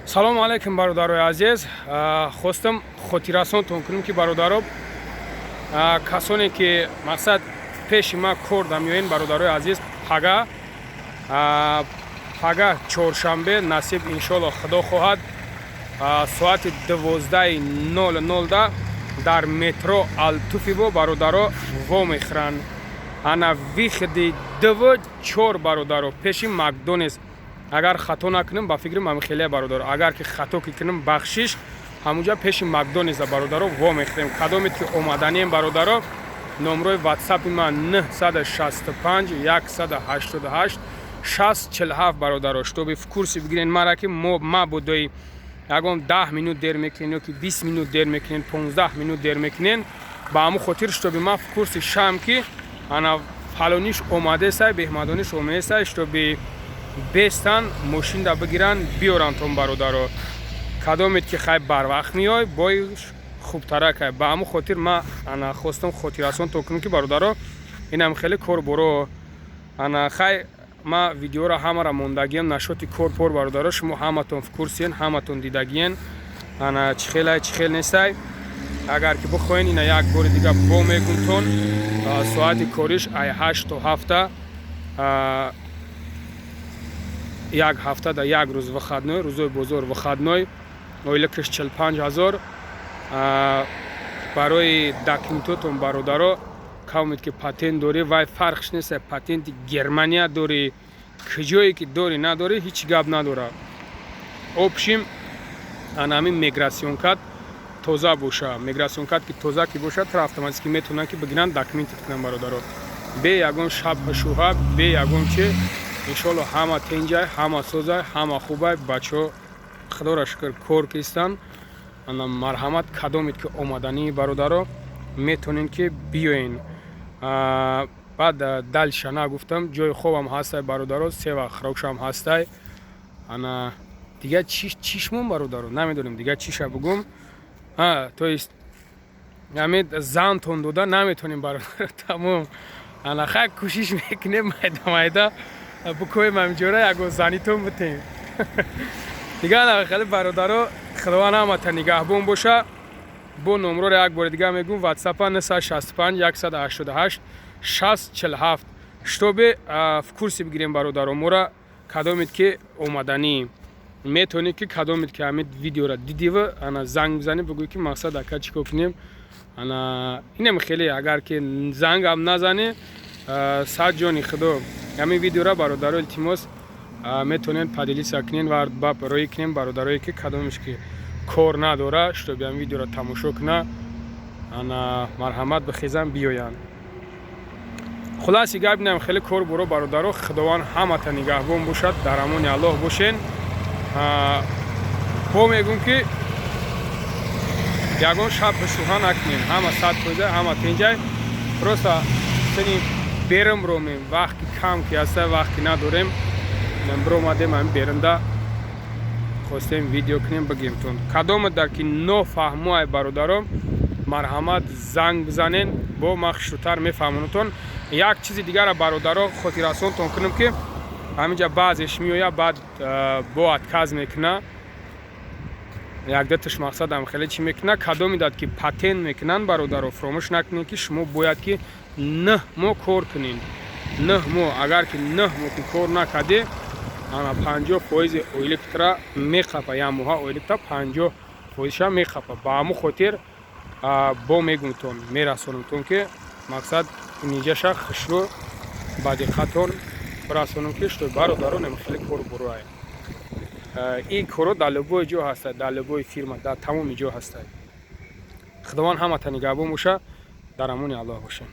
салому алейкум бародарои азиз. Хостам хотирасонтон кунам ки бародаро касоне ки мақсад пеши ма кор дамёен бародарои азиз пага чоршанбе насиб иншоалло худо хоҳад соати 12:00 дар метро Алтуфиво бародаро вомехран ана виходи 2-4 бародаро пеши Макдональдс. Агар хато накунам ба фикри мамихелия бародаро, агар ки хато ки кунам бахшиш ҳамуҷа пеши Макдональдс бародаро вомехрем. Кадомит ки омаданем бародаро номрои ватсапи ман 965 188 647 бародаро, штоби в курси бигирен мара ки ма будои ягон 10 минут дер мекунен ё ки 20 минут дер мекунен 15 минут дер мекунен ба ҳамун хотир штоби ма в курси шам ки ана фалониш омадесай беҳмадониш омадесай штоби бестан мошинда бигиран биёран тон бародаро. Кадомит ки хай барвақт меой боиш хубтаракай ба ҳамун хотир ма ана хостам хотиррасон то кунам ки бародаро инам хеле кор боро ана хай ма видеоро ҳамара мондагием нашоти корпор бародаро шумо ҳаматон в курсиен ҳаматон дидагиен ана чихелай чихел нестай. Агар ки бихоҳен ина як бори дига бо мегунтон соати кориш ай 8 то 7 як ҳафта да як рӯз вахадной рӯзои бозор вахадной оилакаш 45000 барои документотон бародаро кавмид ки патент дори вай фарқш нест патенти Германия дори куҷое ки дори надори ҳеҷ гап надора. Обшим анами миграсион карт тоза боша миграсион карт ки тоза ки боша тара автоматики метавонанд ки бигиранд документи кунанд бародаро бе ягон шабҳа шубҳа бе ягон чи иншоалло ҳама тенҷай ҳама созай ҳама хубай бачаҳо худоро шукр кор кистанд ана марҳамат кадомит ки омадании бародаро метавонен ки биёен. баъд далша нагуфтам ҷои хобам ҳастай бародаро се вақт рошам ҳастай ана дига чишмон бародаро намедонем дига чиша бугум то есть ҳамед зантон дода наметавонем бародаро тамом ана хай кӯшиш мекунем майда букоем ҳамҷора ягон занитон бутем дига ана хеле бародаро худованд ҳамата нигаҳбон боша. бо номроро як бори дига мегӯм ватсапа 965 188 647 штобе в курси бигирем бародаро мора кадомит ки омаданӣ метавонед ки кадомит ки ҳамид видеоро дидива ана занг бизанӣ бигӯй ки мақсад ака чӣ кор кунем ана инем хеле агар ки зангам назанӣ сад ҷони худо ҳамин видеоро бародаро илтимос метавонед падилиса кунен ва ба роӣ кунем бародарое ки кадомиш ки кор надора штоби ҳамин видеоро тамошо куна ана марҳамат бихезан биёянд. хулоси гап инам хеле кор боро бародаро худованд ҳамата нигаҳбон бошад дар амони аллоҳ бошен. бо мегӯм ки ягон шабҳа шубҳа накунем ҳама садфоиза ҳама тенҷай просто сени беримро мем вақти кам ки ҳаста вақти надорем биромадем ҳамин беринда хостем видео кунем бигемтон кадомат дар ки нофаҳмоай бародаро марҳамат занг бизанен бо ма хуштар мефаҳмонатон. як чизи дигара бародаро хотиррасонтон кунам ки ҳаминҷа баъзеш меоя баъд бо отказ мекуна якдеташ мақсадам хеле чӣ мекуна кадомидад ки патент мекунанд бародаро фаромӯш накунед ки шумо бояд ки 9 моҳ кор кунед 9 моҳ агар ки 9 моҳ ки кор накарде ана 50% оиликтра мехапа як моҳа оиликта 50%ша мехапа ба ҳамун хотир бо мегӯмтон мерасонамтон ки мақсад ниҷаша хушрӯ ба диққатон расонам ки шуто бародаро немхеле кор буроай ин коро дар любой ҷо ҳастад дар любой фирма дар тамоми ҷо ҳастад. худованд ҳамата нигаҳбон боша дар амони аллоҳ бошем.